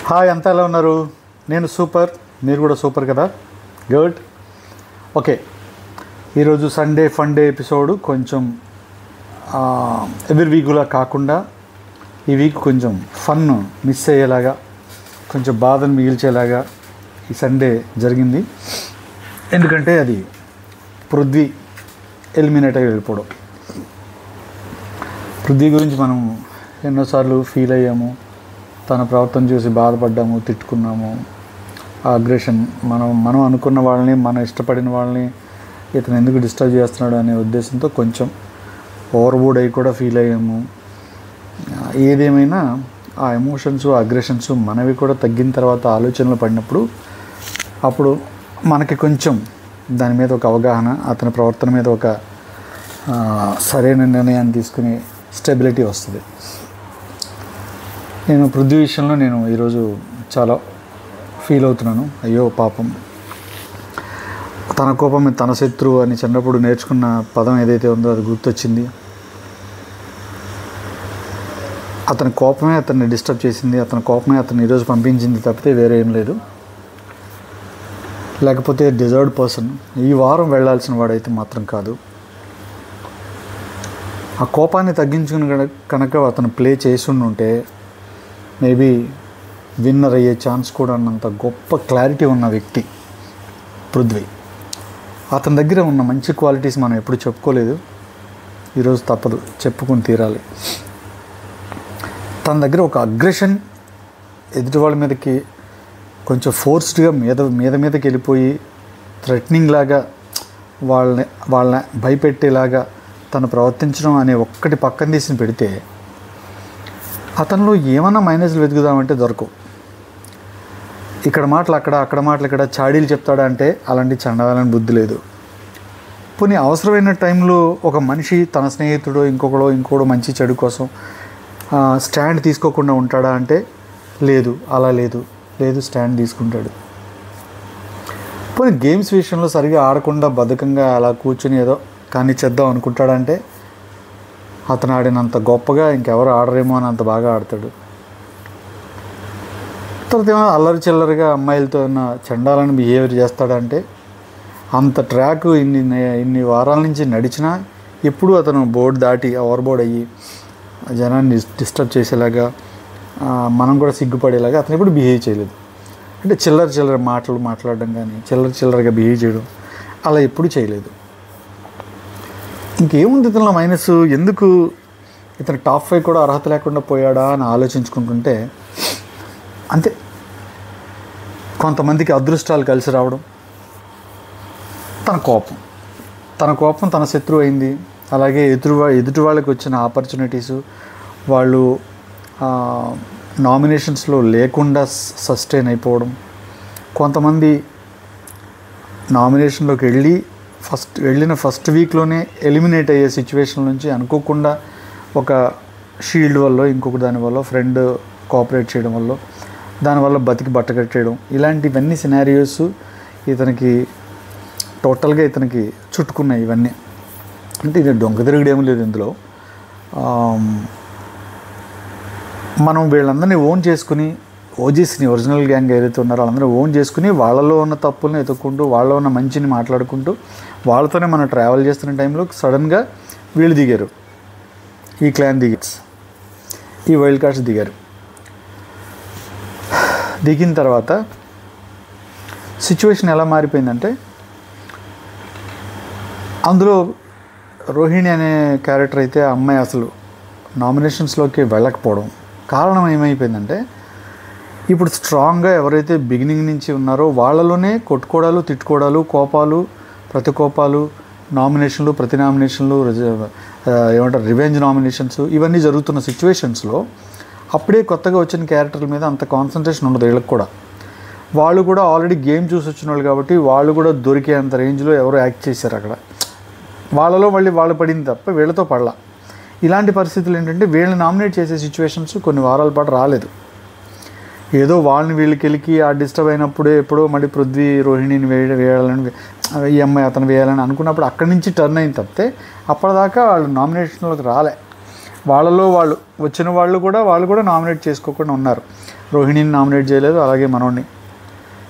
Hi, అంతా ఎలా ఉన్నారు? నేను సూపర్, మీరు కూడా సూపర్ కదా. గుడ్. ఓకే, ఈరోజు సండే ఫండే ఎపిసోడ్ కొంచెం ఎవ్రీ వీక్లా కాకుండా ఈ వీక్ కొంచెం ఫన్ మిస్ అయ్యేలాగా, కొంచెం బాధను మిగిల్చేలాగా ఈ సండే జరిగింది. ఎందుకంటే అది పృథ్వీ ఎలిమినేట్ అయ్యి వెళ్ళిపోవడం. పృథ్వీ గురించి మనం ఎన్నోసార్లు ఫీల్ అయ్యాము, తన ప్రవర్తన చూసి బాధపడ్డాము, తిట్టుకున్నాము. ఆ అగ్రెషన్ మనం అనుకున్న వాళ్ళని, మనం ఇష్టపడిన వాళ్ళని ఇతను ఎందుకు డిస్టర్బ్ చేస్తున్నాడు అనే ఉద్దేశంతో కొంచెం ఓవర్బోర్డ్ అయ్యి కూడా ఫీల్ అయ్యాము. ఏదేమైనా ఆ ఎమోషన్స్, అగ్రెషన్స్ మనవి కూడా తగ్గిన తర్వాత ఆలోచనలు పడినప్పుడు అప్పుడు మనకి కొంచెం దాని మీద ఒక అవగాహన, అతని ప్రవర్తన మీద ఒక సరైన నిర్ణయాన్ని తీసుకునే స్టెబిలిటీ వస్తుంది. నేను పృథ్వీ విషయంలో ఈరోజు చాలా ఫీల్ అవుతున్నాను. అయ్యో పాపం, తన కోపం తన శత్రువు అని చిన్నప్పుడు నేర్చుకున్న పదం ఏదైతే ఉందో అది గుర్తొచ్చింది. అతని కోపమే అతన్ని డిస్టర్బ్ చేసింది, అతని కోపమే అతన్ని ఈరోజు పంపించింది తప్పితే వేరే ఏం లేదు. లేకపోతే డిజర్వ్డ్ పర్సన్ ఈ వారం వెళ్ళాల్సిన వాడైతే మాత్రం కాదు. ఆ కోపాన్ని తగ్గించుకుని కనుక అతను ప్లే చేసి ఉంటే మేబీ విన్నర్ అయ్యే ఛాన్స్ కూడా అన్నంత గొప్ప క్లారిటీ ఉన్న వ్యక్తి పృథ్వీ. అతని దగ్గర ఉన్న మంచి క్వాలిటీస్ మనం ఎప్పుడు చెప్పుకోలేదు, ఈరోజు తప్పదు, చెప్పుకొని తీరాలి. తన దగ్గర ఒక అగ్రెషన్, ఎదుటి వాళ్ళ మీదకి కొంచెం ఫోర్స్డ్గా మీదకి వెళ్ళిపోయి థ్రెటనింగ్ లాగా వాళ్ళని భయపెట్టేలాగా తను ప్రవర్తించడం అనే ఒక్కటి పక్కన తీసి పెడితే అతనిలో ఏమన్నా మైనస్లు వెతుకుదామంటే దొరకవు. ఇక్కడ మాటలు అక్కడ, అక్కడ మాటలు ఇక్కడ, చాడీలు చెప్తాడా అంటే అలాంటి చండాలని బుద్ధి లేదు. పోనీ అవసరమైన టైంలో ఒక మనిషి తన స్నేహితుడో ఇంకోడో మంచి చెడు కోసం స్టాండ్ తీసుకోకుండా ఉంటాడా అంటే లేదు, అలా లేదు స్టాండ్ తీసుకుంటాడు. పోనీ గేమ్స్ విషయంలో సరిగా ఆడకుండా బద్ధకంగా అలా కూర్చొని ఏదో కానీ చేద్దాం అనుకుంటాడంటే అతను ఆడినంత గొప్పగా ఇంకెవరు ఆడరేమో అని అంత బాగా ఆడతాడు. తర్వాత ఏమైనా అల్లరి చిల్లరిగా అమ్మాయిలతో ఉన్న చండాలని బిహేవియర్ చేస్తాడంటే అంత ట్రాక్ ఇన్ని వారాల నుంచి నడిచినా ఎప్పుడు అతను బోర్డు దాటి ఓవర్బోర్డ్ అయ్యి జనాన్ని డిస్టర్బ్ చేసేలాగా, మనం కూడా సిగ్గుపడేలాగా అతను ఎప్పుడు బిహేవ్ చేయలేదు. అంటే చిల్లర మాటలు మాట్లాడడం కానీ చిల్లరగా బిహేవ్ చేయడం అలా ఎప్పుడు చేయలేదు. ఇంకేముంది ఇతనిలో మైనస్? ఎందుకు ఇతను టాప్ 5 కూడా అర్హత లేకుండా పోయాడా అని ఆలోచించుకుంటుంటే అంతే. కొంతమందికి అదృష్టాలు కలిసి రావడం, తన కోపం తన శత్రువు అయింది. అలాగే ఎదుటి వాళ్ళకి వచ్చిన ఆపర్చునిటీసు వాళ్ళు నామినేషన్స్లో లేకుండా సస్టైన్ అయిపోవడం, కొంతమంది నామినేషన్లోకి వెళ్ళిన ఫస్ట్ వీక్లోనే ఎలిమినేట్ అయ్యే సిచ్యువేషన్ నుంచి అనుకోకుండా ఒక షీల్డ్ వల్ల, ఇంకొక దాని వల్ల, ఫ్రెండ్ కోఆపరేట్ చేయడం వల్ల, దానివల్ల బతికి బట్టకట్టేయడం, ఇలాంటివన్నీ సినారియోస్ టోటల్గా ఇతనికి చుట్టుకున్నాయి. ఇవన్నీ అంటే ఇది డొంక తిరుగుడేమీ లేదు ఇందులో. మనం వీళ్ళందరినీ ఓన్ చేసుకుని, ఓజీస్ని ఒరిజినల్ గ్యాంగ్ ఏదైతే ఉన్నారో వాళ్ళందరూ ఓన్ చేసుకుని వాళ్ళలో ఉన్న తప్పులను ఎత్తుక్కుంటూ, వాళ్ళలో ఉన్న మంచిని మాట్లాడుకుంటూ వాళ్ళతోనే మనం ట్రావెల్ చేస్తున్న టైంలో సడన్గా వీళ్ళు దిగారు, ఈ క్లాన్ ఈ వైల్డ్ కార్డ్స్ దిగారు. దిగిన తర్వాత సిచ్యువేషన్ ఎలా మారిపోయిందంటే అందులో రోహిణి అనే క్యారెక్టర్ అయితే ఆ అమ్మాయి అసలు నామినేషన్స్లోకి వెళ్ళకపోవడం కారణం ఏమైపోయిందంటే ఇప్పుడు స్ట్రాంగ్గా ఎవరైతే బిగినింగ్ నుంచి ఉన్నారో వాళ్ళలోనే కొట్టుకోవడాలు, తిట్టుకోవడాలు, కోపాలు, ప్రతికోపాలు, నామినేషన్లు, ప్రతి నామినేషన్లు, రివెంజ్ నామినేషన్స్ ఇవన్నీ జరుగుతున్న సిచ్యువేషన్స్లో అప్పుడే కొత్తగా వచ్చిన క్యారెక్టర్ల మీద అంత కాన్సన్ట్రేషన్ ఉండదు వీళ్ళకి కూడా. వాళ్ళు కూడా ఆల్రెడీ గేమ్ చూసి వచ్చిన వాళ్ళు కాబట్టి వాళ్ళు కూడా దొరికే అంత రేంజ్లో ఎవరు యాక్ట్ చేశారు అక్కడ. వాళ్ళలో వాళ్ళు పడింది తప్ప వీళ్ళతో పడలా. ఇలాంటి పరిస్థితులు ఏంటంటే వీళ్ళని నామినేట్ చేసే సిచ్యువేషన్స్ కొన్ని వారాల పాటు రాలేదు. ఏదో వాళ్ళని వీళ్ళకి ఆ డిస్టర్బ్ అయినప్పుడే ఎప్పుడో మళ్ళీ పృథ్వీ రోహిణిని వేయాలని, ఈ అమ్మాయి అతను వేయాలని అనుకున్నప్పుడు అక్కడి నుంచి టర్న్ అయింది తప్పితే అప్పటిదాకా వాళ్ళు నామినేషన్లోకి రాలే. వాళ్ళలో వచ్చిన వాళ్ళు కూడా నామినేట్ చేసుకోకుండా ఉన్నారు. రోహిణిని నామినేట్ చేయలేదు, అలాగే మనోడిని.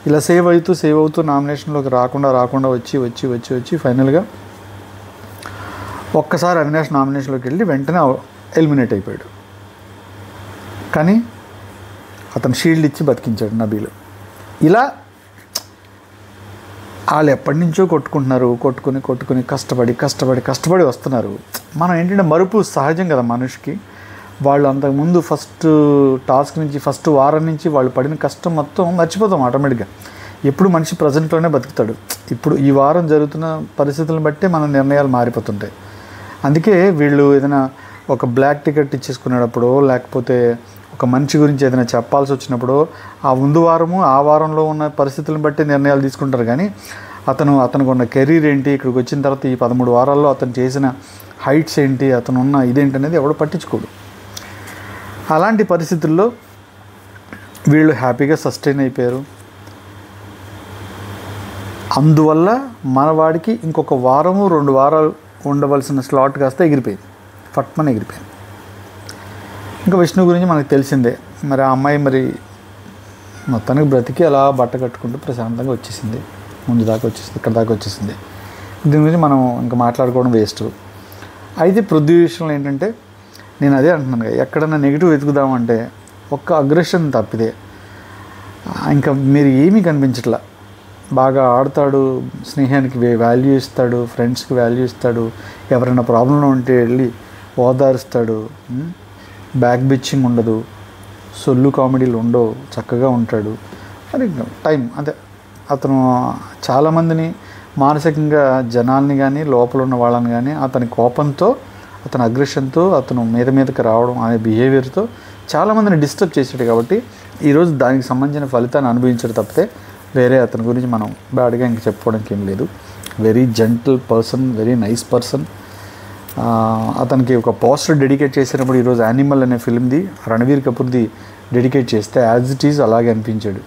ఇలా సేవ్ అవుతూ నామినేషన్లోకి రాకుండా వచ్చి ఫైనల్గా ఒక్కసారి అవినాష్ నామినేషన్లోకి వెళ్ళి వెంటనే ఎలిమినేట్ అయిపోయాడు. కానీ అతను షీల్డ్ ఇచ్చి బతికించాడు నబీలు. ఇలా వాళ్ళు ఎప్పటి నుంచో కొట్టుకుని కష్టపడి వస్తున్నారు. మనం ఏంటంటే మరుపు సహజం కదా మనిషికి. వాళ్ళు అంతకుముందు ఫస్ట్ టాస్క్ నుంచి ఫస్ట్ వారం నుంచి వాళ్ళు పడిన కష్టం మొత్తం మర్చిపోతాం ఆటోమేటిక్గా. ఎప్పుడు మనిషి ప్రజెంట్లోనే బతుకుతాడు. ఇప్పుడు ఈ వారం జరుగుతున్న పరిస్థితులను బట్టే మన నిర్ణయాలు మారిపోతుంటాయి. అందుకే వీళ్ళు ఏదైనా ఒక బ్లాక్ టికెట్ ఇచ్చేసుకునేటప్పుడు, లేకపోతే ఒక మనిషి గురించి ఏదైనా చెప్పాల్సి వచ్చినప్పుడు ఆ ముందు వారము ఆ వారంలో ఉన్న పరిస్థితులను బట్టి నిర్ణయాలు తీసుకుంటారు. కానీ అతనికి ఉన్న కెరీర్ ఏంటి, ఇక్కడికి వచ్చిన తర్వాత ఈ 13 వారాల్లో అతను చేసిన హైట్స్ ఏంటి, అతను ఉన్న ఇదేంటి అనేది ఎవడు పట్టించుకోడు. అలాంటి పరిస్థితుల్లో వీళ్ళు హ్యాపీగా సస్టైన్ అయిపోయారు. అందువల్ల మనవాడికి ఇంకొక వారము 2 వారాలు ఉండవలసిన స్లాట్ కాస్త ఎగిరిపోయింది, ఫట్మని ఎగిరిపోయింది. ఇంకా విష్ణు గురించి మనకు తెలిసిందే. మరి ఆ అమ్మాయి మొత్తానికి బ్రతికి అలా బట్ట కట్టుకుంటూ ప్రశాంతంగా వచ్చేసింది, ముందు దాకా వచ్చేసింది, ఇక్కడ దాకా వచ్చేసింది. దీని గురించి మనం ఇంకా మాట్లాడుకోవడం వేస్ట్. అయితే పృథ్వీ విషయంలో ఏంటంటే నేను అదే అంటున్నాను కదా, ఎక్కడన్నా నెగిటివ్ వెతుకుదామంటే ఒక్క అగ్రెషన్ తప్పితే ఇంకా మీరు ఏమీ కనిపించట్లా. బాగా ఆడతాడు, స్నేహానికి వాల్యూ ఇస్తాడు, ఫ్రెండ్స్కి వాల్యూ ఇస్తాడు, ఎవరైనా ప్రాబ్లంలో ఉంటే వెళ్ళి ఓదారుస్తాడు, బ్యాక్ బిచ్చింగ్ ఉండదు, సొల్లు కామెడీలు ఉండవు, చక్కగా ఉంటాడు. మరి టైం అంతే. అతను చాలామందిని మానసికంగా జనాల్ని కానీ లోపల ఉన్న వాళ్ళని కానీ అతని కోపంతో, అతని అగ్రెషన్తో, అతను మీదకి రావడం అనే బిహేవియర్తో చాలామందిని డిస్టర్బ్ చేసాడు. కాబట్టి ఈరోజు దానికి సంబంధించిన ఫలితాన్ని అనుభవించడం తప్పితే వేరే అతని గురించి మనం బ్యాడ్గా ఇంక చెప్పుకోవడానికి ఏం లేదు. Very gentle person, very nice person. అతనికి ఒక పోస్టర్ డెడికేట్ చేసినప్పుడు ఈరోజు యానిమల్ అనే ఫిల్మ్ది రణవీర్ కపూర్ది డెడికేట్ చేస్తే యాజ్ ఇట్ ఈజ్ అలాగే అనిపించాడు.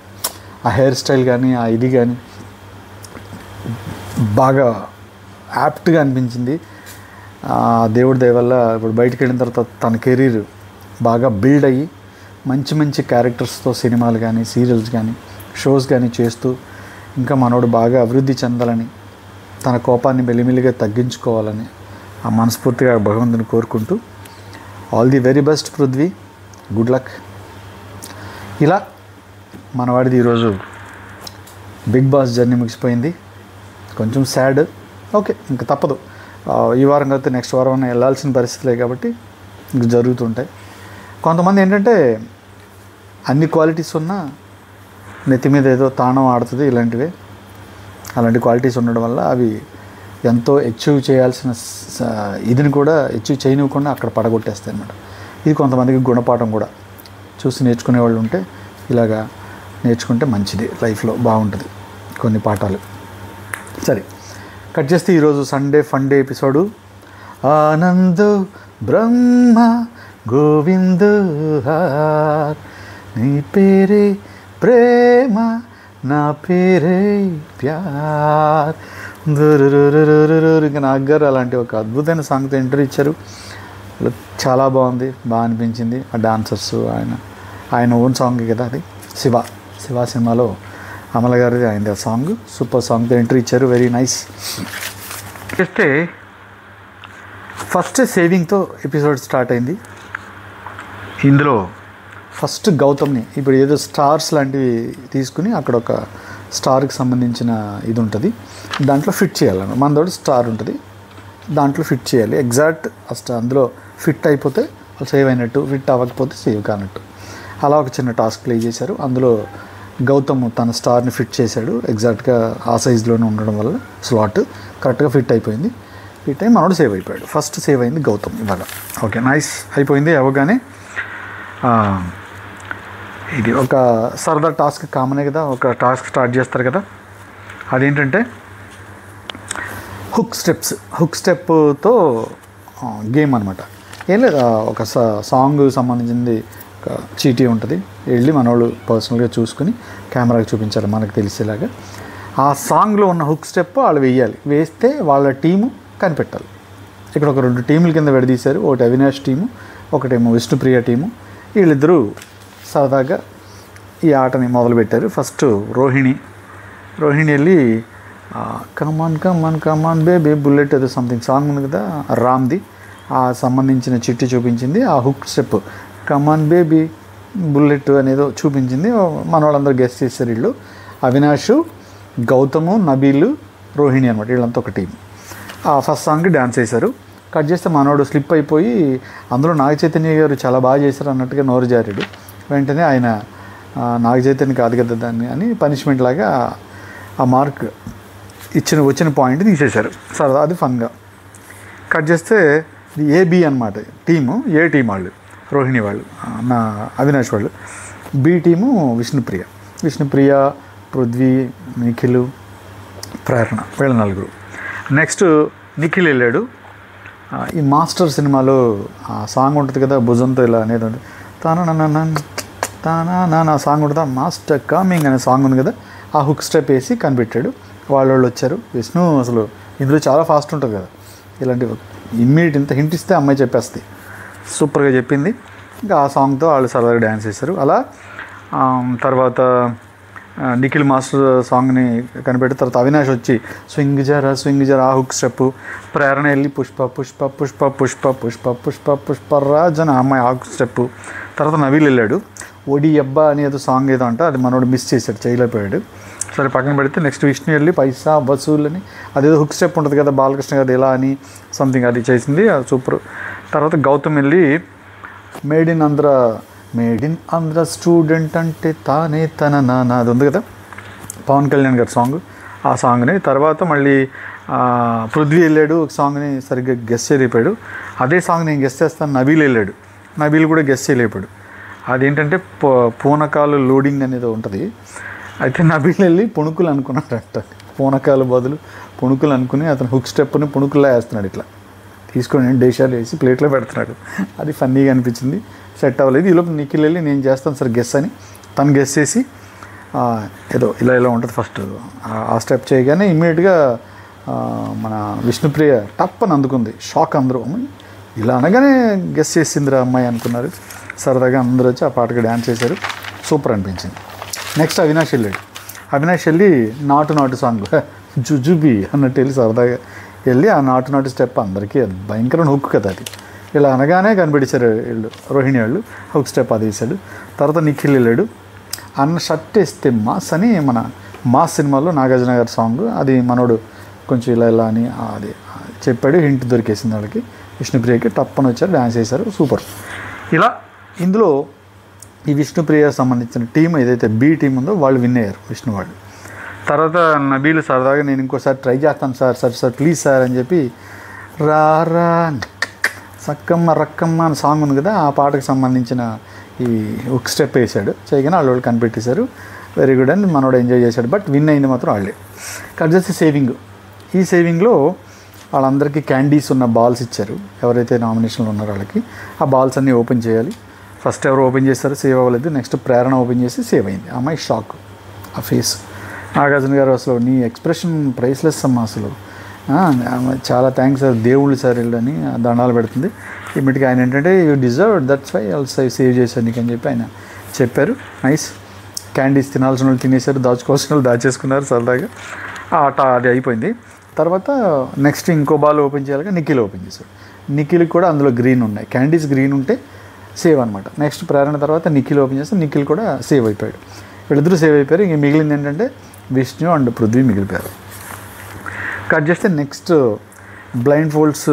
ఆ హెయిర్ స్టైల్ కానీ ఆ ఇది కానీ బాగా యాప్ట్గా అనిపించింది. దేవుడి దయ వల్ల ఇప్పుడు బయటకు వెళ్ళిన తర్వాత తన కెరీర్ బాగా బిల్డ్ అయ్యి మంచి క్యారెక్టర్స్తో సినిమాలు కానీ సీరియల్స్ కానీ షోస్ కానీ చేస్తూ ఇంకా మనోడు బాగా అభివృద్ధి చెందాలని, తన కోపాన్ని మెల్లిమెల్లిగా తగ్గించుకోవాలని ఆ మనస్ఫూర్తిగా భగవంతుని కోరుకుంటూ all the very best Prithvi, good luck. ఇలా మనవాడిది ఈరోజు బిగ్ బాస్ జర్నీ ముగిసిపోయింది. కొంచెం సాడ్, ఓకే ఇంకా తప్పదు. ఈ వారం కాకపోతే నెక్స్ట్ వారం వెళ్ళాల్సిన పరిస్థితులే కాబట్టి ఇంక జరుగుతుంటాయి. కొంతమంది ఏంటంటే అన్ని క్వాలిటీస్ ఉన్నా నెత్తి మీద ఏదో తాణం ఆడుతుంది, ఇలాంటివే. అలాంటి క్వాలిటీస్ ఉండడం వల్ల అవి ఎంతో అచీవ్ చేయాల్సిన ఇదిని కూడా అచీవ్ చేయనివ్వకుండా అక్కడ పడగొట్టేస్తాయి అన్నమాట. ఇది కొంతమందికి గుణపాఠం కూడా. చూసి నేర్చుకునే వాళ్ళు ఉంటే ఇలాగా నేర్చుకుంటే మంచిది, లైఫ్లో బాగుంటుంది కొన్ని పాఠాలు. సరే, కట్ చేస్తే ఈరోజు సండే ఫండే ఎపిసోడు. ఆనంద్ బ్రహ్మ గోవింద్ నీ పేరే ప్రేమ నా పేరే ప్యార్. ఇంకా నాగ్ గారు అలాంటి ఒక అద్భుతమైన సాంగ్తో ఎంట్రీ ఇచ్చారు. చాలా బాగుంది, బాగా అనిపించింది. ఆ డాన్సర్స్ ఆయన ఓన్ సాంగ్ కదా అది. శివ సినిమాలో అమల గారిది అయింది ఆ సాంగ్. సూపర్ సాంగ్తో ఎంట్రీ ఇచ్చారు, వెరీ నైస్. చేస్తే ఫస్ట్ సేవింగ్తో ఎపిసోడ్ స్టార్ట్ అయింది. ఇందులో ఫస్ట్ గౌతమ్ని ఇప్పుడు ఏదో స్టార్స్ లాంటివి తీసుకుని అక్కడ ఒక స్టార్కి సంబంధించిన ఇది ఉంటుంది, దాంట్లో ఫిట్ చేయాలన్నమాట. మనతోటి స్టార్ ఉంటుంది, దాంట్లో ఫిట్ చేయాలి. ఎగ్జాక్ట్ అందులో ఫిట్ అయిపోతే సేవ్ అయినట్టు, ఫిట్ అవ్వకపోతే సేవ్ కానట్టు. అలా ఒక చిన్న టాస్క్ ప్లే చేశారు. అందులో గౌతమ్ తన స్టార్ని ఫిట్ చేశాడు. ఎగ్జాక్ట్గా ఆ సైజులోనే ఉండడం వల్ల స్లాట్ కరెక్ట్గా ఫిట్ అయిపోయింది. ఫిట్ అయ్యి మనోడు సేవ్ అయిపోయాడు. ఫస్ట్ సేవ్ అయింది గౌతమ్ ఇవాళ. Okay, nice. అయిపోయింది. అవ్వగానే ఇది ఒక సరదా టాస్క్, కామనే కదా, ఒక టాస్క్ స్టార్ట్ చేస్తారు కదా. అదేంటంటే హుక్ స్టెప్తో గేమ్ అనమాట. ఏం లేదు, ఒక సాంగ్ సంబంధించింది ఒక చీటీ ఉంటుంది, వెళ్ళి మనోళ్ళు పర్సనల్గా చూసుకుని కెమెరాకి చూపించాలి మనకు తెలిసేలాగా. ఆ సాంగ్లో ఉన్న హుక్ స్టెప్ వాళ్ళు వేయాలి, వేస్తే వాళ్ళ టీము కనిపెట్టాలి. ఇక్కడ ఒక 2 టీముల కింద విడదీశారు. ఒకటి అవినాష్ టీము, ఒకటేమో విష్ణుప్రియ టీము. వీళ్ళిద్దరూ సరదాగా ఈ ఆటని మొదలుపెట్టారు. ఫస్ట్ రోహిణి వెళ్ళి కమాన్ కమాన్ కమాన్ బేబీ బుల్లెట్ ఏదో సంథింగ్ సాంగ్ ఉంది కదా రామ్ది, ఆ సంబంధించిన చిట్టి చూపించింది. ఆ hook step come on baby bullet అనేదో చూపించింది. మన వాళ్ళందరూ గెస్ట్ చేశారు. వీళ్ళు అవినాష్, గౌతము, నబీలు, రోహిణి అనమాట. వీళ్ళంతా ఒక టీం. ఆ ఫస్ట్ సాంగ్కి డ్యాన్స్ చేశారు. కట్ చేస్తే మనోడు స్లిప్ అయిపోయి అందులో నాగ చైతన్య గారు చాలా బాగా చేశారు అన్నట్టుగా నోరు జారాడు. వెంటనే ఆయన నాగ చైతన్య కాదు కదా దాన్ని అని పనిష్మెంట్ లాగా ఆ మార్క్ వచ్చిన పాయింట్ తీసేశారు. సరదా అది ఫన్గా. కట్ చేస్తే ఏబి అనమాట టీము. ఏ టీం వాళ్ళు రోహిణి వాళ్ళు, నా అవినాష్ వాళ్ళు. బి టీము విష్ణుప్రియ, పృథ్వీ, నిఖిల్, ప్రేరణ, వీళ్ళ నలుగురు. నెక్స్ట్ నిఖిల్ వెళ్ళాడు. ఈ మాస్టర్ సినిమాలో ఆ సాంగ్ ఉంటుంది కదా భుజంతో ఇలా అనేది ఉంటుంది, తానా సాంగ్ ఉంటుంది. మాస్టర్ కమింగ్ అనే సాంగ్ ఉంది కదా, ఆ హుక్ స్టెప్ వేసి కనిపెట్టాడు. వాళ్ళు వచ్చారు. విష్ణు అసలు ఇందులో చాలా ఫాస్ట్ ఉంటుంది కదా, ఇలాంటి ఇమ్మీడియట్ ఇంత హింట్ ఇస్తే అమ్మాయి చెప్పేస్తుంది. సూపర్గా చెప్పింది. ఇంకా ఆ సాంగ్తో వాళ్ళు సరదాగా డ్యాన్స్ చేశారు. అలా తర్వాత నిఖిల్ మాస్టర్ సాంగ్ని కనిపెట్టిన తర్వాత అవినాష్ వచ్చి స్వింగ్ జరా ఆ హుక్ స్టెప్. ప్రేరణ వెళ్ళి పుష్ప పుష్ప పుష్ప పుష్ప పుష్ప పుష్ప పుష్పరాజ్ అని అమ్మాయి ఆ హుక్ స్టెప్. తర్వాత నవీల్ వెళ్ళాడు. ఒడి అబ్బా అని ఏదో సాంగ్ ఏదో అంట, అది మనోడు మిస్ చేశాడు, చేయలేకపోయాడు. సరే పక్కన పెడితే నెక్స్ట్ విష్ణు వెళ్ళి పైసా వసూల్ అని అదేదో హుక్ స్టెప్ ఉంటుంది కదా బాలకృష్ణ గారు ఇలా అని సంథింగ్ అది చేసింది, అది సూపర్. తర్వాత గౌతమ్ వెళ్ళి మేడ్ ఇన్ ఆంధ్ర స్టూడెంట్ అంటే తానే తన నాన్న అది ఉంది కదా పవన్ కళ్యాణ్ గారి సాంగ్, ఆ సాంగ్ని. తర్వాత మళ్ళీ పృథ్వీ వెళ్ళాడు, ఒక సాంగ్ని సరిగ్గా గెస్ చేయలేపాడు. అదే సాంగ్ నేను గెస్ చేస్తాను. నబీల్ వెళ్ళాడు, నబీల్ కూడా గెస్ చేయలేపాడు. అదేంటంటే పూనకాలు లోడింగ్ అనేది ఉంటుంది. అయితే నబీల్ వెళ్ళి పుణుకులు అనుకున్నాడంట. పూనకాలు బదులు పుణుకులు అనుకుని అతను హుక్ స్టెప్ని పుణుకుల్లా వేస్తున్నాడు. ఇట్లా తీసుకొని డేషాలు వేసి ప్లేట్లో పెడుతున్నాడు. అది ఫన్నీగా అనిపించింది. సెట్ అవ్వలేదు. ఈలోపు నిఖిల్ వెళ్ళి నేను చేస్తాను సార్ గెస్ అని తను గెస్ చేసి ఏదో ఇలా ఉంటుంది ఫస్ట్ ఆ స్టెప్ చేయగానే ఇమ్మీడియట్గా మన విష్ణుప్రియ టప్పని అందుకుంది. షాక్ అందరూ, ఇలా అనగానే గెస్ చేసిందిరా అమ్మాయి అనుకున్నారు. సరదాగా అందరూ వచ్చి ఆ పాటకి డ్యాన్స్ చేశారు. సూపర్ అనిపించింది. నెక్స్ట్ అవినాష్ వెళ్ళి నాటు సాంగ్ జుజుబి అన్నట్టు వెళ్ళి సరదాగా వెళ్ళి ఆ నాటు స్టెప్ అందరికీ భయంకరమైన హుక్ కదా అది. ఇలా అనగానే కనిపెట్టారు వీళ్ళు రోహిణి వాళ్ళు, హుక్ స్టెప్ అది వేసాడు. తర్వాత నిఖిల్ వెళ్ళాడు. అన్న షర్ట్ వేస్తే మాస్ అని మన మాస్ సినిమాలో నాగార్జున గారి సాంగ్, అది మనోడు కొంచెం ఇలా అని అది చెప్పాడు. హింట్ దొరికేసింది వాళ్ళకి. విష్ణుప్రియకి టప్పని వచ్చారు, డ్యాన్స్ చేశారు. సూపర్. ఇలా ఇందులో ఈ విష్ణుప్రియకి సంబంధించిన టీం ఏదైతే బి టీం ఉందో వాళ్ళు విన్ అయ్యారు, విష్ణు వాళ్ళు. తర్వాత నబీలు సరదాగా నేను ఇంకోసారి ట్రై చేస్తాను సార్ ప్లీజ్ సార్ అని చెప్పి రా సక్కమ్మ రక్కమ్మ అని సాంగ్ ఉంది కదా, ఆ పాటకు సంబంధించిన ఈ హుక్ స్టెప్ వేసాడు. చేయగానే వాళ్ళు కనిపెట్టేశారు. వెరీ గుడ్ అని మనోడు ఎంజాయ్ చేశాడు. బట్ విన్ అయింది మాత్రం వాళ్ళే. కట్ చేస్తే ఈ సేవింగ్లో వాళ్ళందరికీ క్యాండీస్ ఉన్న బాల్స్ ఇచ్చారు. ఎవరైతే నామినేషన్లో ఉన్నారో వాళ్ళకి ఆ బాల్స్ అన్నీ ఓపెన్ చేయాలి. ఫస్ట్ ఎవరు ఓపెన్ చేస్తారో సేవ్ అవ్వలేదు. నెక్స్ట్ ప్రేరణ ఓపెన్ చేసి సేవ్ అయింది. ఆ అమ్మాయి షాక్, ఆ ఫేస్. నాగార్జున గారు అసలు నీ ఎక్స్ప్రెషన్ ప్రైస్లెస్ అమ్మా, అసలు చాలా థ్యాంక్స్ సార్, దేవుళ్ళు సార్ వీళ్ళని దండాలు పెడుతుంది. ఇమ్మీడియట్గా ఆయన ఏంటంటే you deserve that's why also save చేశాను నీకు అని చెప్పి ఆయన చెప్పారు. నైస్. క్యాండీస్ తినాల్సిన వాళ్ళు తినేశారు, దాచుకోవాల్సిన వాళ్ళు దాచేసుకున్నారు. సరదాగా ఆట అది అయిపోయింది. తర్వాత నెక్స్ట్ ఇంకో బాల్ ఓపెన్ చేయాలిగా నిఖిల్ ఓపెన్ చేశాడు. నిఖిల్కి కూడా అందులో గ్రీన్ ఉన్నాయి, క్యాండీస్ గ్రీన్ ఉంటే సేవ్ అనమాట. నెక్స్ట్ ప్రేరణ తర్వాత నిఖిల్ ఓపెన్ చేస్తే నిఖిల్ కూడా సేవ్ అయిపోయాడు. వీళ్ళిద్దరూ సేవ్ అయిపోయారు. ఇంక మిగిలింది ఏంటంటే విష్ణు అండ్ పృథ్వీ మిగిలిపోయారు. కట్ చేస్తే నెక్స్ట్ బ్లైండ్ ఫోల్డ్స్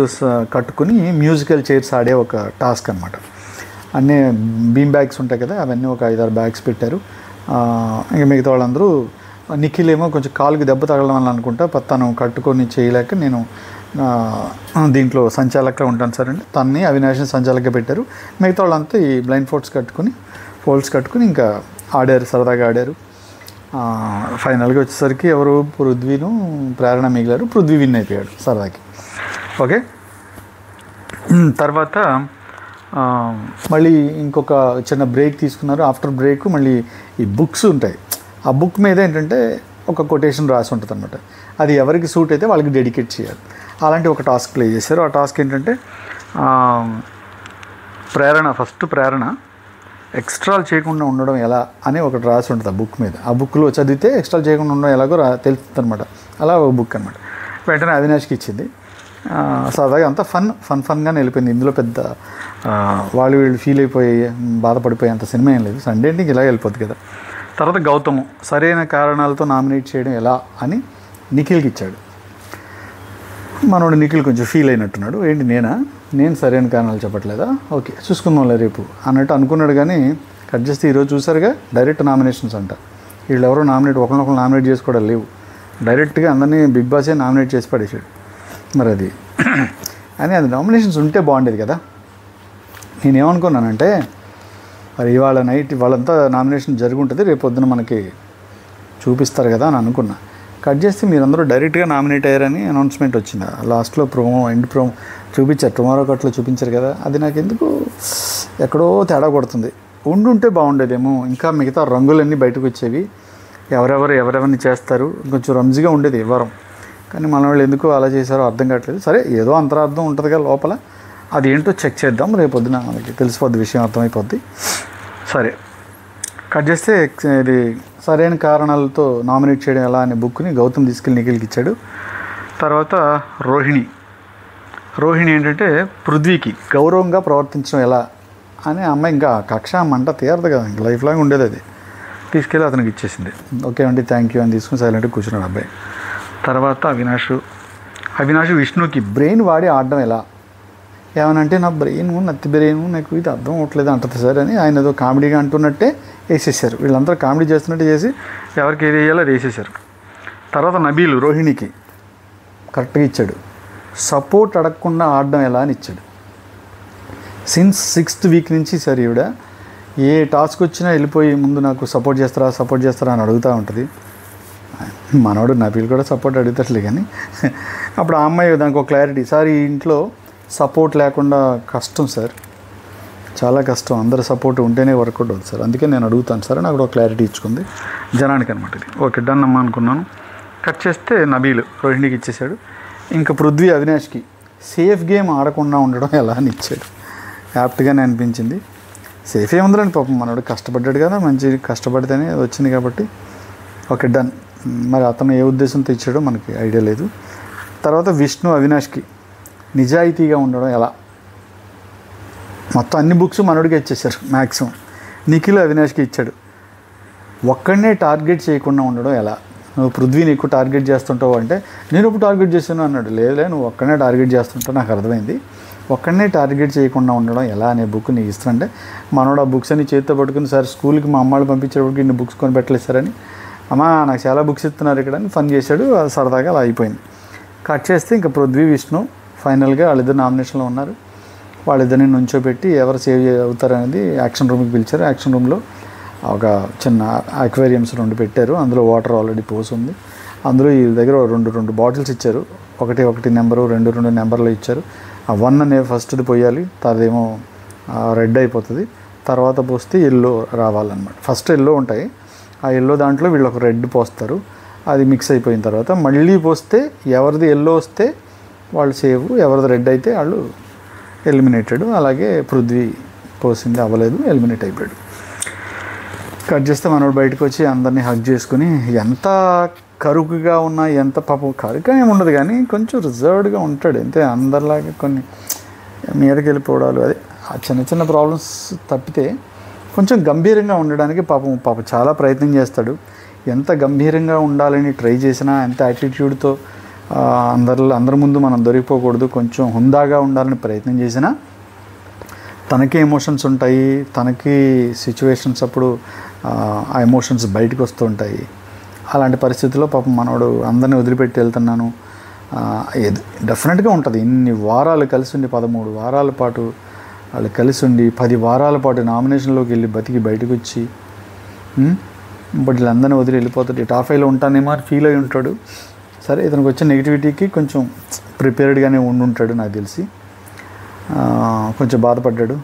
కట్టుకుని మ్యూజికల్ చైర్స్ ఆడే ఒక టాస్క్ అనమాట. అన్నీ బీమ్ బ్యాగ్స్ ఉంటాయి కదా, అవన్నీ ఒక 5-6 బ్యాగ్స్ పెట్టారు. ఇంకా మిగతా వాళ్ళందరూ నిఖిల్ ఏమో కొంచెం కాలుకి దెబ్బ తగలడం అనుకుంటా తను కట్టుకొని చేయలేక నేను దీంట్లో సంచాలకుగా ఉంటాను సార్ అంటే తన్ని అవినాష్ని సంచాలకుగా పెట్టారు. మిగతా వాళ్ళంతా ఈ బ్లైండ్ ఫోల్డ్స్ కట్టుకుని ఇంకా ఆడారు, సరదాగా ఆడారు. ఫైనల్గా వచ్చేసరికి ఎవరు పృథ్వీను ప్రేరణ మిగిలారు. పృథ్వీ విన్ అయిపోయాడు సరదాకి. ఓకే. తర్వాత మళ్ళీ ఇంకొక చిన్న బ్రేక్ తీసుకున్నారు. ఆఫ్టర్ బ్రేక్ మళ్ళీ ఈ బుక్స్ ఉంటాయి. ఆ బుక్ మీద ఏంటంటే ఒక కొటేషన్ రాసి ఉంటుంది అనమాట. అది ఎవరికి సూట్ అయితే వాళ్ళకి డెడికేట్ చేయాలి. అలాంటి ఒక టాస్క్ ప్లే చేశారు. ఆ టాస్క్ ఏంటంటే ఫస్ట్ ప్రేరణ ఎక్స్ట్రాలు చేయకుండా ఉండడం ఎలా అని ఒకటి రాసి ఉంటుంది ఆ బుక్ మీద. ఆ బుక్లో చదివితే ఎక్స్ట్రాలు చేయకుండా ఉండడం ఎలాగో తెలుస్తుంది అనమాట. అలా ఒక బుక్ అనమాట. వెంటనే అవినాష్కి ఇచ్చింది. సరదాగా అంతా ఫన్గానే వెళ్ళిపోయింది. ఇందులో పెద్ద వీళ్ళు ఫీల్ అయిపోయి బాధపడిపోయి అంత సినిమా ఏం లేదు. సండే అంటే ఇలా వెళ్ళిపోద్ది కదా. తర్వాత గౌతమ్ సరైన కారణాలతో నామినేట్ చేయడం ఎలా అని నిఖిల్కి ఇచ్చాడు. మనోడు నిఖిల్ కొంచెం ఫీల్ అయినట్టున్నాడు. ఏంటి నేను సరైన కారణాలు చెప్పట్లేదా, ఓకే చూసుకుందాంలే రేపు అన్నట్టు అనుకున్నాడు. కానీ కట్ చేస్తే ఈరోజు చూసారుగా డైరెక్ట్ నామినేషన్స్ అంట. వీళ్ళు ఎవరో ఒకరినొకరు నామినేట్ చేసుకోవడం లేవు, డైరెక్ట్గా అందరినీ బిగ్ బాసే నామినేట్ చేసి పడేసాడు. మరి అది నామినేషన్స్ ఉంటే బాగుండేది కదా. నేనేమనుకున్నానంటే మరి ఇవాళ నైట్ వాళ్ళంతా నామినేషన్ జరుగుంటుంది, రేపు పొద్దున మనకి చూపిస్తారు కదా అని అనుకున్నా. కట్ చేస్తే మీరందరూ డైరెక్ట్గా నామినేట్ అయ్యారని అనౌన్స్మెంట్ వచ్చింది. లాస్ట్లో ఎండ్ ప్రోమో చూపించారు, టుమారో కట్లో చూపించారు కదా. అది నాకు ఎందుకు ఎక్కడో తేడా కొడుతుంది. ఉండుంటే బాగుండేదేమో, ఇంకా మిగతా రంగులన్నీ బయటకు వచ్చేవి, ఎవరెవరిని చేస్తారు, కొంచెం రంజీగా ఉండేది వారం. కానీ మన వాళ్ళు ఎందుకు అలా చేశారో అర్థం కావట్లేదు. సరే ఏదో అంతరార్థం ఉంటుంది కదా లోపల, అది ఏంటో చెక్ చేద్దాం, రేపు పొద్దున మనకి తెలిసిపోద్ది, విషయం అర్థమైపోద్ది. సరే కట్ చేస్తే ఇది సరైన కారణాలతో నామినేట్ చేయడం ఎలా అనే బుక్ని గౌతమ్ తీసుకెళ్ళి నిఖిల్కి ఇచ్చాడు. తర్వాత రోహిణి ఏంటంటే పృథ్వీకి గౌరవంగా ప్రవర్తించడం ఎలా అని అమ్మాయి ఇంకా కక్ష మంట తీరదు కదా, ఇంకా లైఫ్ లాగా ఉండేది. అది తీసుకెళ్ళి అతనికి ఇచ్చేసింది. ఓకే అండి థ్యాంక్ యూ అని తీసుకుని సైలెంట్గా కూర్చున్నాడు అబ్బాయి. తర్వాత అవినాష్ విష్ణుకి బ్రెయిన్ వాడి ఆడడం ఎలా, ఏమనంటే నా నత్తి బ్రెయిన్ నాకు ఇది అర్థం అవ్వట్లేదు అంటుంది సార్ అని ఆయన ఏదో కామెడీగా అంటున్నట్టే వేసేసారు. వీళ్ళందరూ కామెడీ చేస్తున్నట్టు చేసి ఎవరికి ఏది వేయాలో అది వేసేసారు. తర్వాత నబీలు రోహిణికి కరెక్ట్గా ఇచ్చాడు. సపోర్ట్ అడగకుండా ఆడడం ఎలా అని ఇచ్చాడు. సిన్స్ 6th వీక్ నుంచి సరే ఈవిడ ఏ టాస్క్ వచ్చినా వెళ్ళిపోయి ముందు నాకు సపోర్ట్ చేస్తారా అని అడుగుతూ ఉంటుంది. మనోడు నబీలు కూడా సపోర్ట్ అడుగుతాట్లే. కానీ అప్పుడు ఆ అమ్మాయి దానికి ఒక క్లారిటీ, సార్ ఈ ఇంట్లో సపోర్ట్ లేకుండా కష్టం సార్, చాలా కష్టం, అందరు సపోర్ట్ ఉంటేనే వర్కౌట్ అవుతుంది సార్, అందుకే నేను అడుగుతాను సార్ అని అక్కడ ఒక క్లారిటీ ఇచ్చుకుంది జనానికి అనమాట. ఇది ఓకే డన్ అమ్మా అనుకున్నాను. కట్ చేస్తే నబీలు రోహిణికి ఇచ్చేసాడు. ఇంకా పృథ్వీ అవినాష్కి సేఫ్ గేమ్ ఆడకుండా ఉండడం ఎలా అని ఇచ్చాడు. యాప్ట్గానే అనిపించింది. సేఫ్ ఏముందని పాపం మనోడు కష్టపడ్డాడు కదా, మంచి కష్టపడితేనే వచ్చింది కాబట్టి ఓకే డన్. మరి అతను ఏ ఉద్దేశంతో ఇచ్చాడో మనకి ఐడియా లేదు. తర్వాత విష్ణు అవినాష్కి నిజాయితీగా ఉండడం ఎలా, మొత్తం అన్ని బుక్స్ మనోడికి ఇచ్చేసారు మ్యాక్సిమం. నిఖిల్ అవినాష్కి ఇచ్చాడు. ఒక్కడనే టార్గెట్ చేయకుండా ఉండడం ఎలా, నువ్వు పృథ్వీని ఎక్కువ టార్గెట్ చేస్తుంటావు అంటే నేను ఇప్పుడు టార్గెట్ చేశాను అన్నాడు. లేదులే నువ్వు ఒక్కడనే టార్గెట్ చేస్తుంటావు నాకు అర్థమైంది, ఒక్కడనే టార్గెట్ చేయకుండా ఉండడం ఎలా అనే బుక్ నీకు ఇస్తానంటే మనోడు ఆ బుక్స్ అన్ని చేతితో పట్టుకుని సార్ స్కూల్కి మా అమ్మాళ్ళు పంపించేటప్పటికి ఇన్ని బుక్స్ కొని పెట్టలేసారని, అమ్మా నాకు చాలా బుక్స్ ఇస్తున్నారు ఇక్కడ అని ఫన్ చేశాడు. అది సరదాగా అలా అయిపోయింది. కట్ చేస్తే ఇంకా పృథ్వీ విష్ణు ఫైనల్గా వాళ్ళిద్దరు నామినేషన్లో ఉన్నారు. వాళ్ళిద్దరిని నుంచోబెట్టి ఎవరు సేవ్ అవుతారనేది యాక్షన్ రూమ్కి పిలిచారు. యాక్షన్ రూమ్లో ఒక చిన్న అక్వేరియంస్ 2 పెట్టారు. అందులో వాటర్ ఆల్రెడీ పోసి ఉంది. అందులో ఈ దగ్గర 2 బాటిల్స్ ఇచ్చారు. ఒకటి నెంబరు 2 నెంబర్లు ఇచ్చారు. ఆ 1 అనే ఫస్ట్ది పోయాలి, అదేమో రెడ్ అయిపోతుంది. తర్వాత పోస్తే ఎల్లో రావాలన్నమాట. ఫస్ట్ ఎల్లో ఉంటాయి, ఆ ఎల్లో దాంట్లో వీళ్ళు ఒక రెడ్ పోస్తారు. అది మిక్స్ అయిపోయిన తర్వాత మళ్ళీ పోస్తే ఎవరిది ఎల్లో వస్తే వాళ్ళు సేవ్, ఎవరిది రెడ్ అయితే వాళ్ళు ఎలిమినేటెడ్. అలాగే పృథ్వీ పోసింది అవ్వలేదు, ఎలిమినేట్ అయిపోయాడు. కట్ చేస్తే మనోడు బయటకు వచ్చి అందరినీ హగ్ చేసుకుని ఎంత కరుకుగా ఉన్నా, ఎంత పాపం కరుకుగా ఏమి ఉండదు కానీ కొంచెం రిజర్వ్డ్గా ఉంటాడు అంతే. అందరిలాగే కొన్ని మీదకి వెళ్ళిపోవడాలు, అదే ఆ చిన్న ప్రాబ్లమ్స్ తప్పితే కొంచెం గంభీరంగా ఉండడానికి పాపం చాలా ప్రయత్నం చేస్తాడు. ఎంత గంభీరంగా ఉండాలని ట్రై చేసినా, ఎంత యాటిట్యూడ్తో అందరి ముందు మనం దొరికిపోకూడదు, కొంచెం హుందాగా ఉండాలని ప్రయత్నం చేసినా తనకి ఎమోషన్స్ ఉంటాయి, తనకి సిచ్యువేషన్స్ అప్పుడు ఆ ఎమోషన్స్ బయటకు వస్తూ ఉంటాయి. అలాంటి పరిస్థితుల్లో పాపం మనోడు అందరినీ వదిలిపెట్టి వెళ్తున్నాను డెఫినెట్గా ఉంటుంది. ఇన్ని వారాలు కలిసి ఉండి 13 వారాల పాటు వాళ్ళు కలిసి ఉండి 10 వారాల పాటు నామినేషన్లోకి వెళ్ళి బతికి బయటకు వచ్చి బట్ వీళ్ళందరినీ వదిలి వెళ్ళిపోతాడు. టాప్ 5లో ఉంటానేమో అని ఫీల్ అయి ఉంటాడు. సరే ఇతనికి వచ్చే నెగిటివిటీకి కొంచెం ప్రిపేర్డ్గానే ఉండుంటాడు నాకు తెలిసి. కొంచెం బాధపడ్డాడు,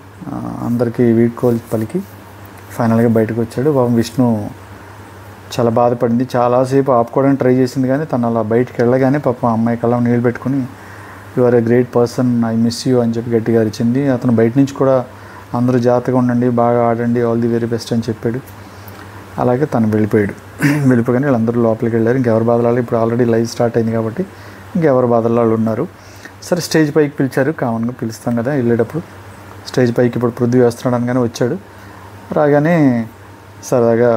అందరికీ వీడ్కోలు పలికి ఫైనల్గా బయటకు వచ్చాడు. పాపం విష్ణు చాలా బాధపడింది, చాలాసేపు ఆపుకోవడానికి ట్రై చేసింది కానీ తను అలా బయటికి వెళ్ళగానే పాపం అమ్మాయి కళ్ళ నీళ్ళు పెట్టుకుని you are a great person, I miss you అని చెప్పి గట్టిగా అరిచింది. అతను బయట నుంచి కూడా అందరూ జాగ్రత్తగా ఉండండి, బాగా ఆడండి, ఆల్ ది వెరీ బెస్ట్ అని చెప్పాడు. అలాగే తను వెళ్ళిపోయాడు. వెళ్ళిపోగానే వీళ్ళందరూ లోపలికి వెళ్ళారు. ఇంకెవరి బాధలు ఇప్పుడు ఆల్రెడీ లైవ్ స్టార్ట్ అయింది కాబట్టి ఇంకెవరి బాధలు వాళ్ళు ఉన్నారు. సరే స్టేజ్ పైకి పిలిచారు, కామన్గా పిలుస్తాం కదా వెళ్ళేటప్పుడు. స్టేజ్ పైకి ఇప్పుడు పృథ్వీ వేస్తున్నాడు అనగానే వచ్చాడు. రాగానే సరదాగా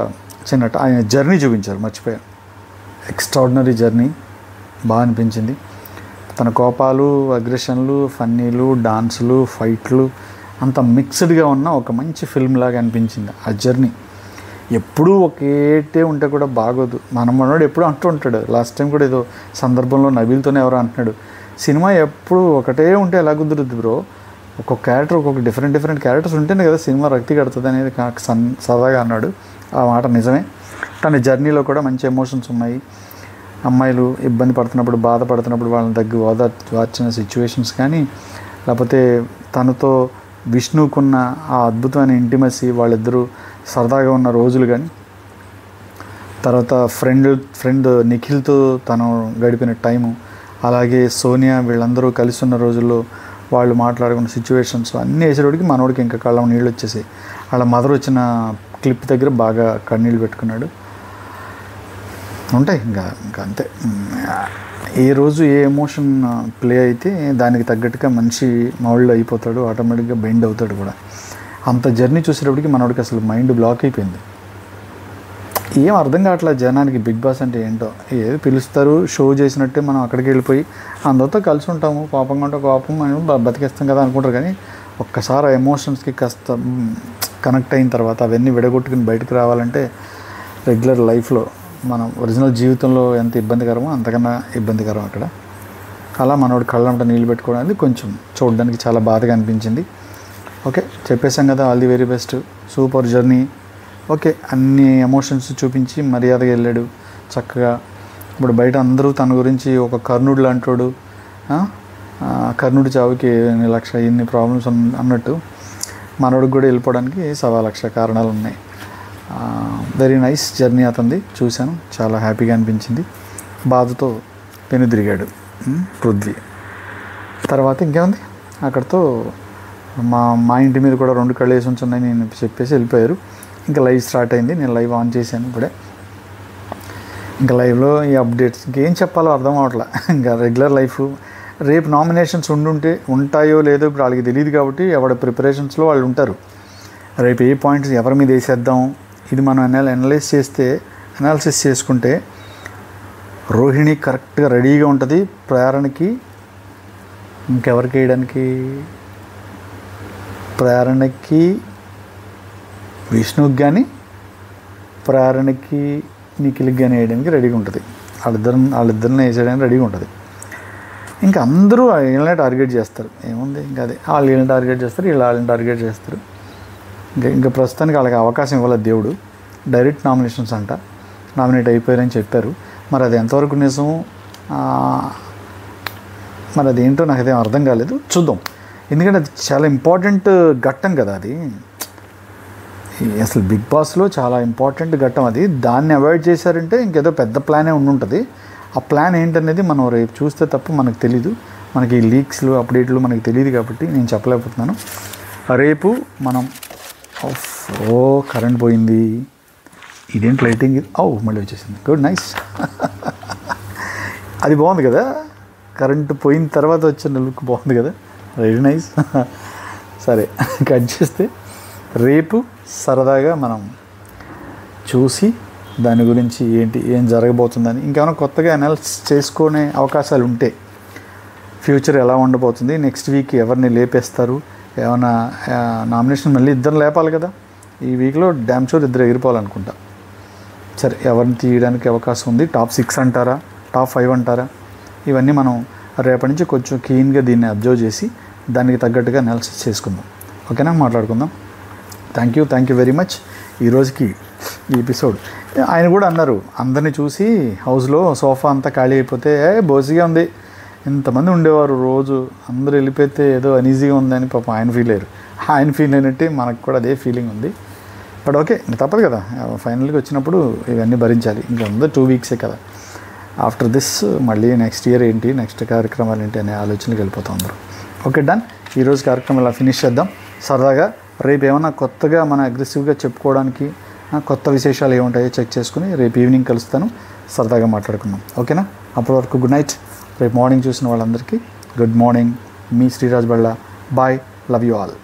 చిన్నట్ట ఆయన జర్నీ చూపించారు, మర్చిపోయాను. ఎక్స్ట్రాడినరీ జర్నీ, బాగా అనిపించింది. తన కోపాలు, అగ్రెషన్లు, ఫన్నీలు, డాన్సులు, ఫైట్లు అంత మిక్స్డ్గా ఉన్న ఒక మంచి ఫిల్మ్ లాగా అనిపించింది ఆ జర్నీ. ఎప్పుడూ ఒకేటే ఉంటే కూడా బాగోదు. మనోడు ఎప్పుడూ అంటూ ఉంటాడు, లాస్ట్ టైం కూడా ఏదో సందర్భంలో నబీల్తోనే ఎవరో అంటున్నాడు, సినిమా ఎప్పుడు ఒకటే ఉంటే ఎలా కుదురుద్ది బ్రో, ఒక్కొక్క క్యారెక్టర్ ఒక్కొక్క డిఫరెంట్ క్యారెక్టర్స్ ఉంటేనే కదా సినిమా రక్తి కడుతుంది అనేది నాకు సరదాగా అన్నాడు. ఆ మాట నిజమే. తన జర్నీలో కూడా మంచి ఎమోషన్స్ ఉన్నాయి. అమ్మాయిలు ఇబ్బంది పడుతున్నప్పుడు, బాధపడుతున్నప్పుడు వాళ్ళని దగ్గర ఓదార్చిన సిచ్యువేషన్స్ కానీ, లేకపోతే తనతో విష్ణుకున్న ఆ అద్భుతమైన ఇంటిమసీ, వాళ్ళిద్దరూ సరదాగా ఉన్న రోజులు కానీ, తర్వాత ఫ్రెండ్ నిఖిల్తో తను గడిపిన టైము, అలాగే సోనియా వీళ్ళందరూ కలిసి ఉన్న రోజుల్లో వాళ్ళు మాట్లాడుకున్న సిచ్యువేషన్స్ అన్నీ వేసేటోడికి మనోడికి ఇంకా కళ్ళ నీళ్ళు వచ్చేసాయి. వాళ్ళ మదర్ వచ్చిన క్లిప్ దగ్గర బాగా కన్నీళ్ళు పెట్టుకున్నాడు. ఉంటాయి ఇంకా అంతే. ఏ రోజు ఏ ఎమోషన్ ప్లే అయితే దానికి తగ్గట్టుగా మనిషి మౌల్డ్ అయిపోతాడు, ఆటోమేటిక్గా బెండ్ అవుతాడు కూడా. అంత జర్నీ చూసేటప్పటికి మనోడికి అసలు మైండ్ బ్లాక్ అయిపోయింది. ఏం అర్థం కావట్లేదు జనానికి బిగ్ బాస్ అంటే ఏంటో. ఏది పిలుస్తారు షో చేసినట్టే మనం అక్కడికి వెళ్ళిపోయి అందరితో కలిసి ఉంటాము, కోపంగా ఉంటే కోపం మనం బతికేస్తాం కదా అనుకుంటారు. కానీ ఒక్కసారి ఎమోషన్స్కి కాస్త కనెక్ట్ అయిన తర్వాత అవన్నీ విడగొట్టుకుని బయటకు రావాలంటే రెగ్యులర్ లైఫ్లో మనం ఒరిజినల్ జీవితంలో ఎంత ఇబ్బందికరమో అంతకన్నా ఇబ్బందికరం అక్కడ. అలా మనోడు కళ్ళంట నీళ్ళు పెట్టుకోవడానికి కొంచెం చూడడానికి చాలా బాధగా అనిపించింది. ఓకే, చెప్పేశాం కదా, all the very best, super journey. Okay, అన్ని ఎమోషన్స్ చూపించి మర్యాదగా వెళ్ళాడు చక్కగా. ఇప్పుడు బయట అందరూ తన గురించి ఒక కర్ణుడు లాంటోడు, కర్ణుడి చావుకి ఇన్ని ప్రాబ్లమ్స్ అన్నట్టు మనోడికి కూడా వెళ్ళిపోవడానికి 1,00,000 కారణాలు ఉన్నాయి. వెరీ నైస్ జర్నీ అతనిది, చూశాను, చాలా హ్యాపీగా అనిపించింది. బాధతో పెనుదిరిగాడు పృథ్వీ. తర్వాత ఇంకేముంది, అక్కడితో మా ఇంటి మీద కూడా 2 కళ్ళు వేసి ఉంచున్నాయి నేను చెప్పేసి వెళ్ళిపోయారు. ఇంకా లైవ్ స్టార్ట్ అయింది. నేను లైవ్ ఆన్ చేశాను ఇప్పుడే. ఇంకా లైవ్లో ఈ అప్డేట్స్ ఇంకేం చెప్పాలో అర్థం అవ్వట్లే. ఇంకా రెగ్యులర్ లైఫ్. రేపు నామినేషన్స్ ఉంటాయో లేదో ఇప్పుడు వాళ్ళకి తెలియదు కాబట్టి ఎవరి ప్రిపరేషన్స్లో వాళ్ళు ఉంటారు. రేపు ఏ పాయింట్స్ ఎవరి మీద వేసేద్దాం, ఇది మనం అనాలిసిస్ చేసుకుంటే రోహిణి కరెక్ట్గా రెడీగా ఉంటుంది ప్రేరణకి. ఇంకెవరికి వేయడానికి, ప్రేరణకి విష్ణుకి కానీ ప్రేరణకి నిఖిల్కి కానీ వేయడానికి రెడీగా ఉంటుంది. వాళ్ళిద్దరిని వేసేయడానికి రెడీగా ఉంటుంది. ఇంకా అందరూ వీళ్ళని టార్గెట్ చేస్తారు. ఏముంది ఇంకా అదే, వాళ్ళు వీళ్ళని టార్గెట్ చేస్తారు, వాళ్ళని టార్గెట్ చేస్తారు. ఇంకా ప్రస్తుతానికి వాళ్ళకి అవకాశం ఇవ్వలేదు దేవుడు. డైరెక్ట్ నామినేషన్స్ అంట, నామినేట్ అయిపోయారని చెప్పారు. మరి అది ఎంతవరకు నిజం, మరి అదేంటో నాకు అదేం అర్థం కాలేదు. చూద్దాం, ఎందుకంటే అది చాలా ఇంపార్టెంట్ ఘట్టం కదా అది. అసలు బిగ్ బాస్లో చాలా ఇంపార్టెంట్ ఘట్టం అది. దాన్ని అవాయిడ్ చేశారంటే ఇంకేదో పెద్ద ప్లానే ఉండుంటుంది. ఆ ప్లాన్ ఏంటనేది మనం రేపు చూస్తే తప్ప మనకు తెలీదు. మనకి లీక్స్లు అప్డేట్లు మనకి తెలియదు కాబట్టి నేను చెప్పలేకపోతున్నాను. రేపు మనం కరెంట్ పోయింది, ఇదేంటి లైటింగ్, మళ్ళీ వచ్చేసింది, గుడ్ నైస్. అది బాగుంది కదా, కరెంటు పోయిన తర్వాత వచ్చిన లుక్ బాగుంది కదా, వెరీ నైస్. సరే కట్ చేస్తే రేపు సరదాగా మనం చూసి దాని గురించి ఏం జరగబోతుందని, ఇంకేమైనా కొత్తగా అనాలిసిస్ చేసుకునే అవకాశాలు ఉంటే ఫ్యూచర్ ఎలా ఉండబోతుంది, నెక్స్ట్ వీక్ ఎవరిని లేపేస్తారు, ఏమైనా నామినేషన్ మళ్ళీ ఇద్దరు లేపాలి కదా ఈ వీక్లో, డ్యామ్ షూర్ ఇద్దరు ఎగిరిపోవాలనుకుంటా. సరే ఎవరిని తీయడానికి అవకాశం ఉంది, టాప్ 6 అంటారా, టాప్ 5 అంటారా, ఇవన్నీ మనం రేపటి నుంచి కొంచెం క్లీన్గా దీన్ని అబ్జర్వ్ చేసి దానికి తగ్గట్టుగా అనాలిసిస్ చేసుకుందాం. ఓకేనా, మాట్లాడుకుందాం. Thank you very much. ఈరోజుకి ఈ ఎపిసోడ్ ఆయన కూడా అన్నారు, అందరినీ చూసి హౌస్లో సోఫా అంతా ఖాళీ అయిపోతే బోసిగా ఉంది, ఇంతమంది ఉండేవారు రోజు, అందరూ వెళ్ళిపోతే ఏదో అనీజీగా ఉందని పాపం ఆయన ఫీల్ అయ్యారు. ఆయన ఫీల్ అయినట్టే మనకు కూడా అదే ఫీలింగ్ ఉంది. బట్ ఓకే, ఇంకా తప్పదు కదా, ఫైనల్గా వచ్చినప్పుడు ఇవన్నీ భరించాలి. ఇంకా ఉందో 2 వీక్సే కదా. ఆఫ్టర్ దిస్ మళ్ళీ నెక్స్ట్ ఇయర్ ఏంటి, నెక్స్ట్ కార్యక్రమాలు ఏంటి అనే ఆలోచనకి వెళ్ళిపోతాం అందరూ. Okay, done. ఈరోజు కార్యక్రమం ఇలా ఫినిష్ చేద్దాం. సరదాగా రేపు ఏమన్నా కొత్తగా మన అగ్రెసివ్గా చెప్పుకోవడానికి కొత్త విశేషాలు ఏముంటాయో చెక్ చేసుకుని రేపు ఈవినింగ్ కలుస్తాను, సరదాగా మాట్లాడుకుందాం. ఓకేనా? అప్పటి వరకు గుడ్ నైట్. రేపు మార్నింగ్ చూసిన వాళ్ళందరికీ గుడ్ మార్నింగ్. మీ Sriraj Balla. Bye. Love you all.